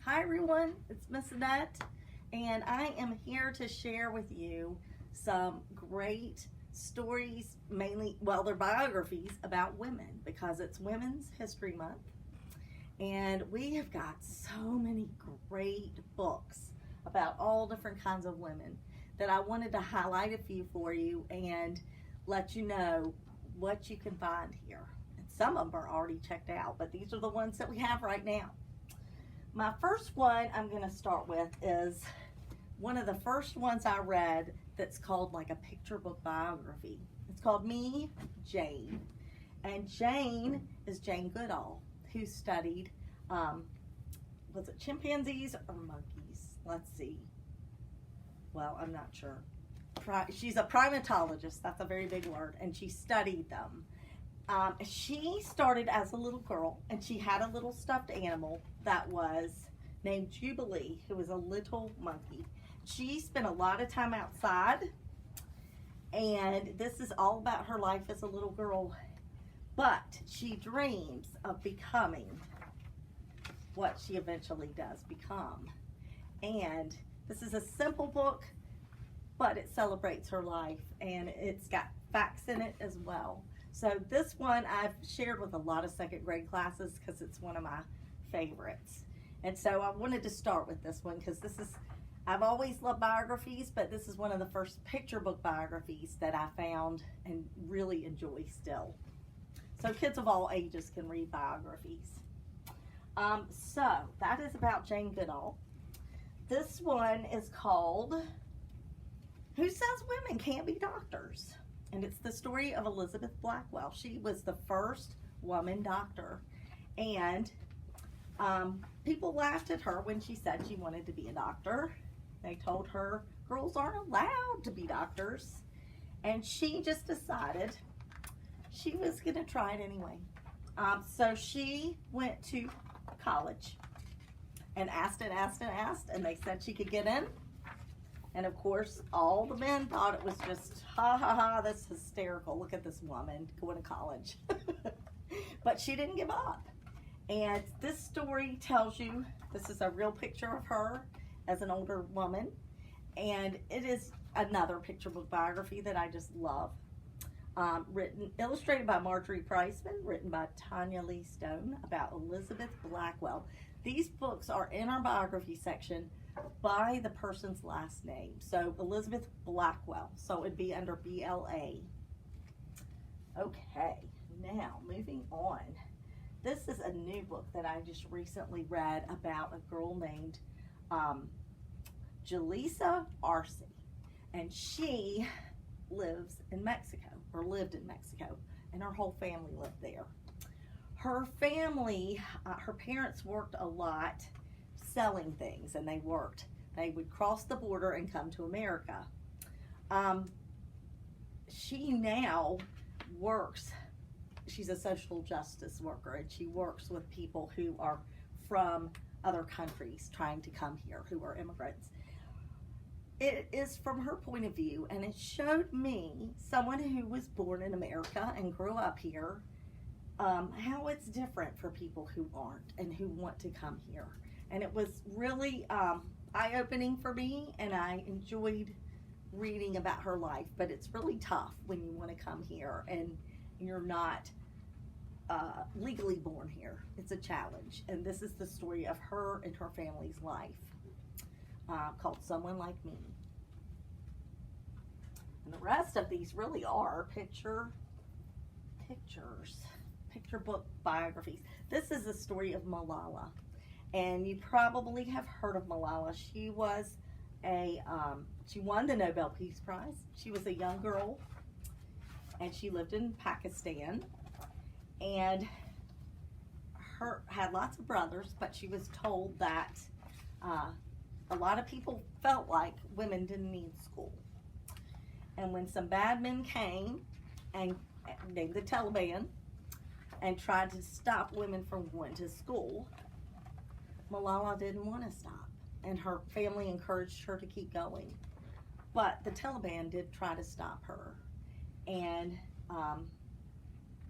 Hi everyone, it's Miss Annette, and I am here to share with you some great stories, mainly, they're biographies about women because it's Women's History Month. And we have got so many great books about all different kinds of women that I wanted to highlight a few for you and let you know what you can find here. And some of them are already checked out, but these are the ones that we have right now. My first one I'm going to start with is one of the first ones I read that's called like a picture book biography. It's called Me, Jane. And Jane is Jane Goodall, who studied, was it chimpanzees or monkeys? Let's see. Well, I'm not sure. She's a primatologist, that's a very big word, and she studied them. She started as a little girl, and she had a little stuffed animal that was named Jubilee, who was a little monkey. She spent a lot of time outside, and this is all about her life as a little girl, but she dreams of becoming what she eventually does become. And this is a simple book, but it celebrates her life, and it's got facts in it as well. So this one I've shared with a lot of second grade classes because it's one of my favorites. And so I wanted to start with this one because I've always loved biographies, but this is one of the first picture book biographies that I found and really enjoy still. So kids of all ages can read biographies. So that is about Jane Goodall. This one is called Who Says Women Can't Be Doctors? And it's the story of Elizabeth Blackwell. She was the first woman doctor. And people laughed at her when she said she wanted to be a doctor. They told her girls aren't allowed to be doctors. And she just decided she was going to try it anyway. So she went to college and asked, and they said she could get in. And of course, all the men thought it was just, ha ha ha, that's hysterical. Look at this woman going to college. But she didn't give up. And this story tells you, this is a real picture of her as an older woman. And it is another picture book biography that I just love. Illustrated by Marjorie Priceman, written by Tanya Lee Stone, about Elizabeth Blackwell. These books are in our biography section by the person's last name. So Elizabeth Blackwell. So it'd be under BLA. Okay, now moving on. This is a new book that I just recently read about a girl named Jalisa Arce. And she lives in Mexico, or lived in Mexico, and her whole family lived there. Her family, her parents worked a lot selling things, and they would cross the border and come to America. She now works, she's a social justice worker, and she works with people who are from other countries trying to come here, who are immigrants. It is from her point of view, and it showed me, someone who was born in America and grew up here, how it's different for people who aren't and who want to come here. And it was really eye-opening for me, and I enjoyed reading about her life. But it's really tough when you want to come here and you're not legally born here. It's a challenge. And this is the story of her and her family's life, called Someone Like Me. And the rest of these really are picture book biographies. This is the story of Malala. And you probably have heard of Malala. She was she won the Nobel Peace Prize. She was a young girl, and she lived in Pakistan, and had lots of brothers, but she was told that a lot of people felt like women didn't need school. And when some bad men came, and named the Taliban, and tried to stop women from going to school, Malala didn't want to stop, and her family encouraged her to keep going. But the Taliban did try to stop her, and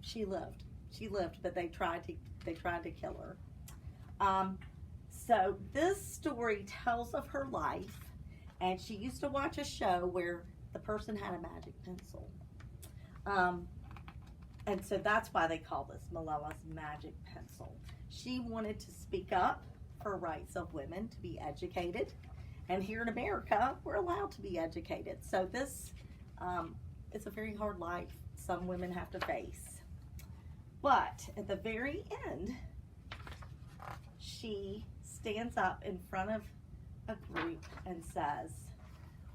she lived. She lived, but they tried to kill her. So this story tells of her life, and she used to watch a show where the person had a magic pencil. And so that's why they call this Malala's magic pencil. She wanted to speak up for rights of women to be educated. And here in America, we're allowed to be educated. So this is a very hard life some women have to face. But at the very end, she stands up in front of a group and says,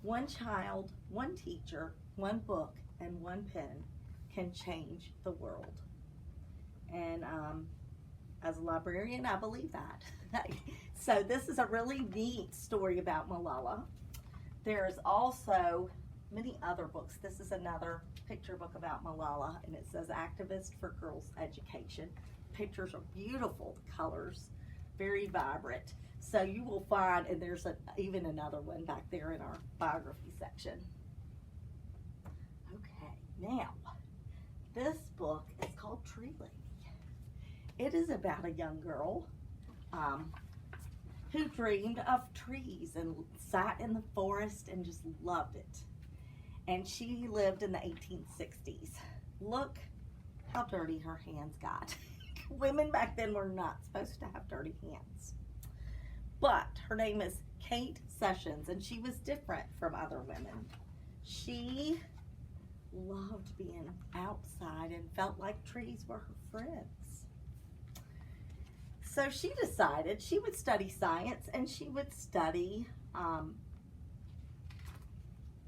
one child, one teacher, one book, and one pen can change the world. And as a librarian, I believe that. So this is a really neat story about Malala. There's also many other books. This is another picture book about Malala, and it says Activist for Girls Education. Pictures are beautiful, the colors, very vibrant. So you will find, and there's even another one back there in our biography section. Okay, now, this book is called Tree Lady. It is about a young girl who dreamed of trees and sat in the forest and just loved it. And she lived in the 1860s. Look how dirty her hands got. Women back then were not supposed to have dirty hands. But her name is Kate Sessions, and she was different from other women. She loved being outside and felt like trees were her friends. So she decided she would study science, and she would study,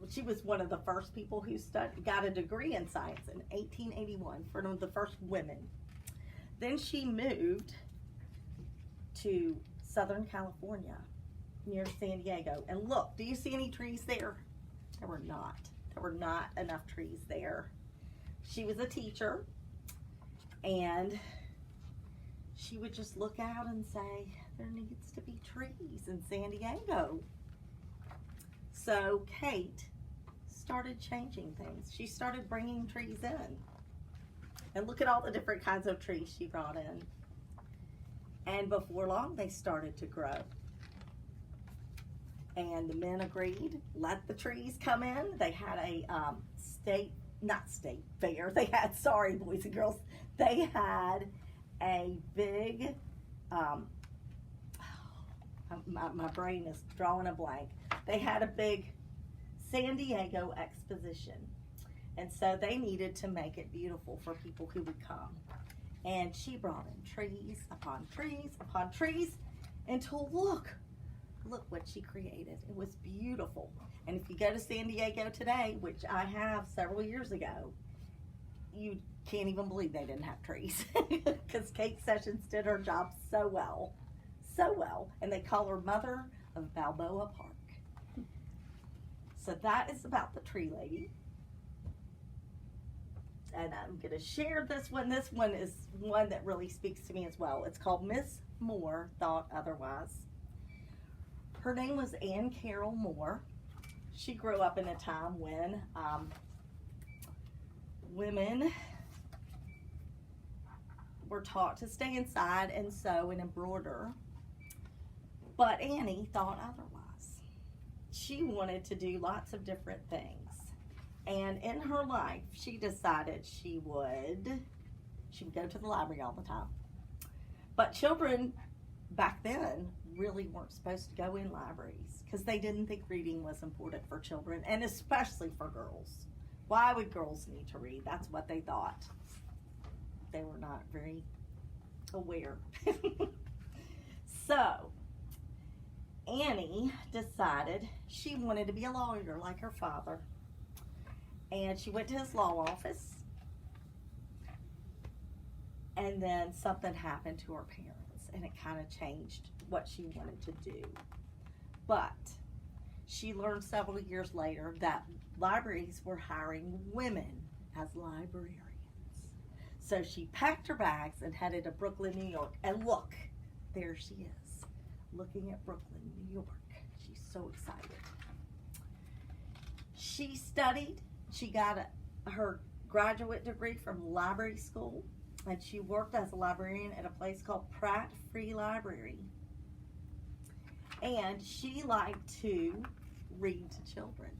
she was one of the first people who got a degree in science in 1881, one of the first women. Then she moved to Southern California, near San Diego. And look, do you see any trees there? There were not. There were not enough trees there. She was a teacher, and she would just look out and say, there needs to be trees in San Diego. So Kate started changing things. She started bringing trees in. And look at all the different kinds of trees she brought in. And before long, they started to grow. And the men agreed, let the trees come in. They had a not state fair. They had, sorry, boys and girls, they had a big, my brain is drawing a blank. They had a big San Diego exposition. And so they needed to make it beautiful for people who would come. And she brought in trees upon trees upon trees until look what she created. It was beautiful. And if you go to San Diego today, which I have several years ago, you can't even believe they didn't have trees because Kate Sessions did her job so well. And they call her Mother of Balboa Park. So that is about the Tree Lady. And I'm going to share this one. This one is one that really speaks to me as well. It's called Miss Moore Thought Otherwise. Her name was Anne Carroll Moore. She grew up in a time when women were taught to stay inside and sew and embroider. But Annie thought otherwise. She wanted to do lots of different things. And in her life, she decided she would go to the library all the time. But children back then really weren't supposed to go in libraries because they didn't think reading was important for children, and especially for girls. Why would girls need to read? That's what they thought. They were not very aware. So, Annie decided she wanted to be a lawyer like her father. And she went to his law office, and then something happened to her parents, and it kind of changed what she wanted to do. But she learned several years later that libraries were hiring women as librarians. So she packed her bags and headed to Brooklyn, New York. And look, there she is, looking at Brooklyn, New York. She's so excited. She studied. She got her graduate degree from library school, and she worked as a librarian at a place called Pratt Free Library. and she liked to read to children.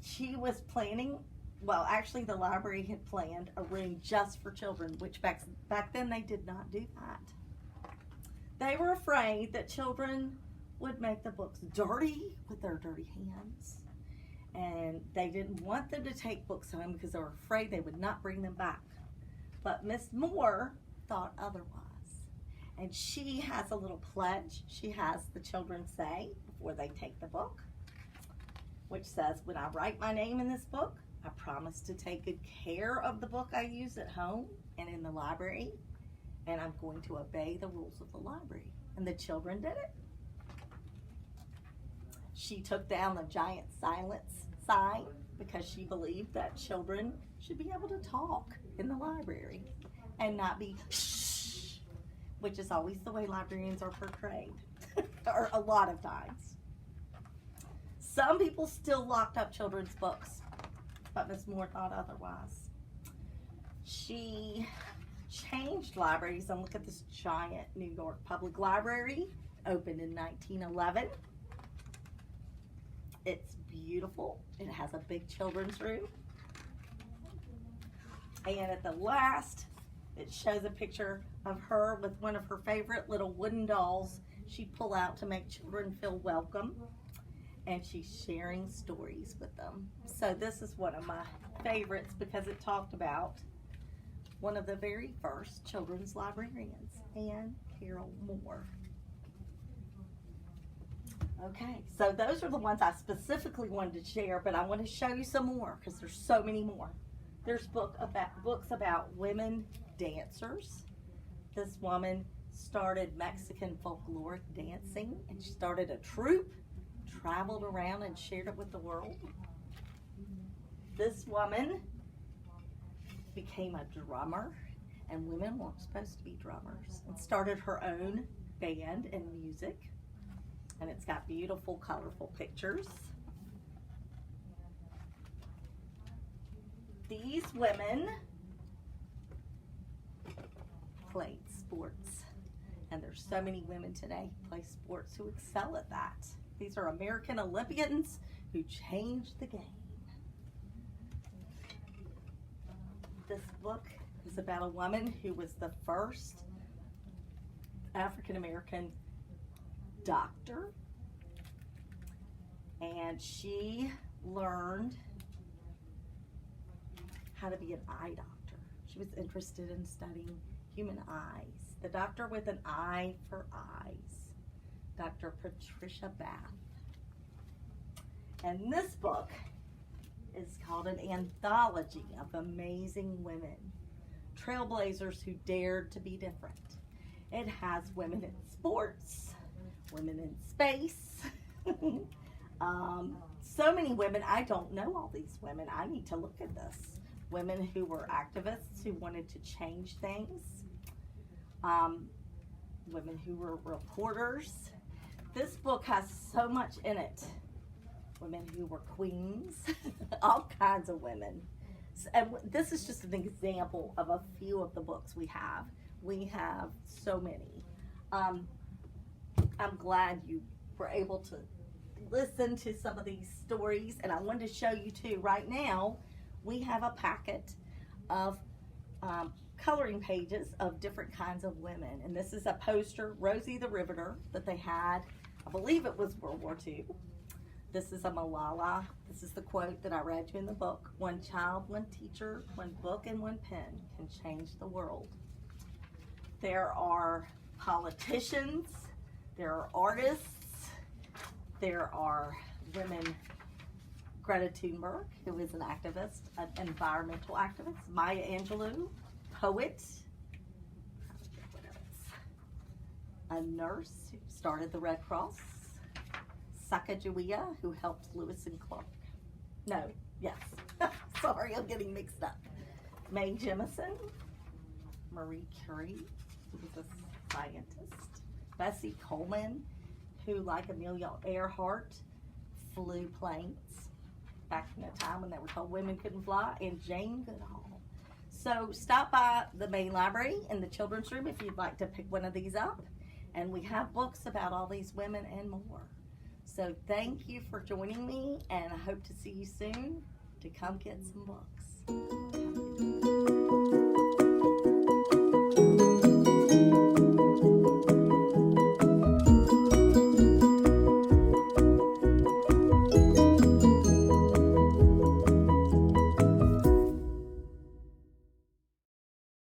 She was planning, well, actually the library had planned a room just for children, which back then they did not do that. They were afraid that children would make the books dirty with their dirty hands, and they didn't want them to take books home because they were afraid they would not bring them back. But Miss Moore thought otherwise, and she has a little pledge she has the children say before they take the book, which says, when I write my name in this book, I promise to take good care of the book I use at home and in the library, and I'm going to obey the rules of the library. And the children did it. She took down the giant silence sign because she believed that children should be able to talk in the library and not be shh, which is always the way librarians are portrayed, or a lot of times. Some people still locked up children's books, but Miss Moore thought otherwise. She changed libraries, and look at this giant New York Public Library, opened in 1911. It's beautiful. It has a big children's room. And at the last, it shows a picture of her with one of her favorite little wooden dolls she'd pull out to make children feel welcome. And she's sharing stories with them. So this is one of my favorites because it talked about one of the very first children's librarians, Anne Carroll Moore. Okay, so those are the ones I specifically wanted to share, but I want to show you some more because there's so many more. There's books about women dancers. This woman started Mexican folkloric dancing, and she started a troupe, traveled around and shared it with the world. This woman became a drummer, and women weren't supposed to be drummers, and started her own band and music. And it's got beautiful, colorful pictures. These women played sports, and there's so many women today who play sports who excel at that. These are American Olympians who changed the game. This book is about a woman who was the first African American doctor, and she learned how to be an eye doctor. She was interested in studying human eyes. The doctor with an eye for eyes, Dr. Patricia Bath. And this book is called an anthology of amazing women, trailblazers who dared to be different. It has women in sports, women in space, so many women. I don't know all these women. I need to look at this. Women who were activists who wanted to change things, women who were reporters. This book has so much in it. Women who were queens, all kinds of women. And this is just an example of a few of the books we have. We have so many. I'm glad you were able to listen to some of these stories, and I wanted to show you too. Right now, we have a packet of coloring pages of different kinds of women, and this is a poster, Rosie the Riveter, that they had, I believe it was World War II. This is a Malala. This is the quote that I read to you in the book. One child, one teacher, one book, and one pen can change the world. There are politicians, there are artists, there are women. Greta Thunberg, who is an activist, an environmental activist. Maya Angelou, poet. A nurse who started the Red Cross. Sacagawea, who helped Lewis and Clark. No, yes. Sorry, I'm getting mixed up. Mae Jemison. Marie Curie, who was a scientist. Bessie Coleman, who, like Amelia Earhart, flew planes back in a time when they were told women couldn't fly, and Jane Goodall. So stop by the main library in the children's room if you'd like to pick one of these up. And we have books about all these women and more. So thank you for joining me, and I hope to see you soon to come get some books.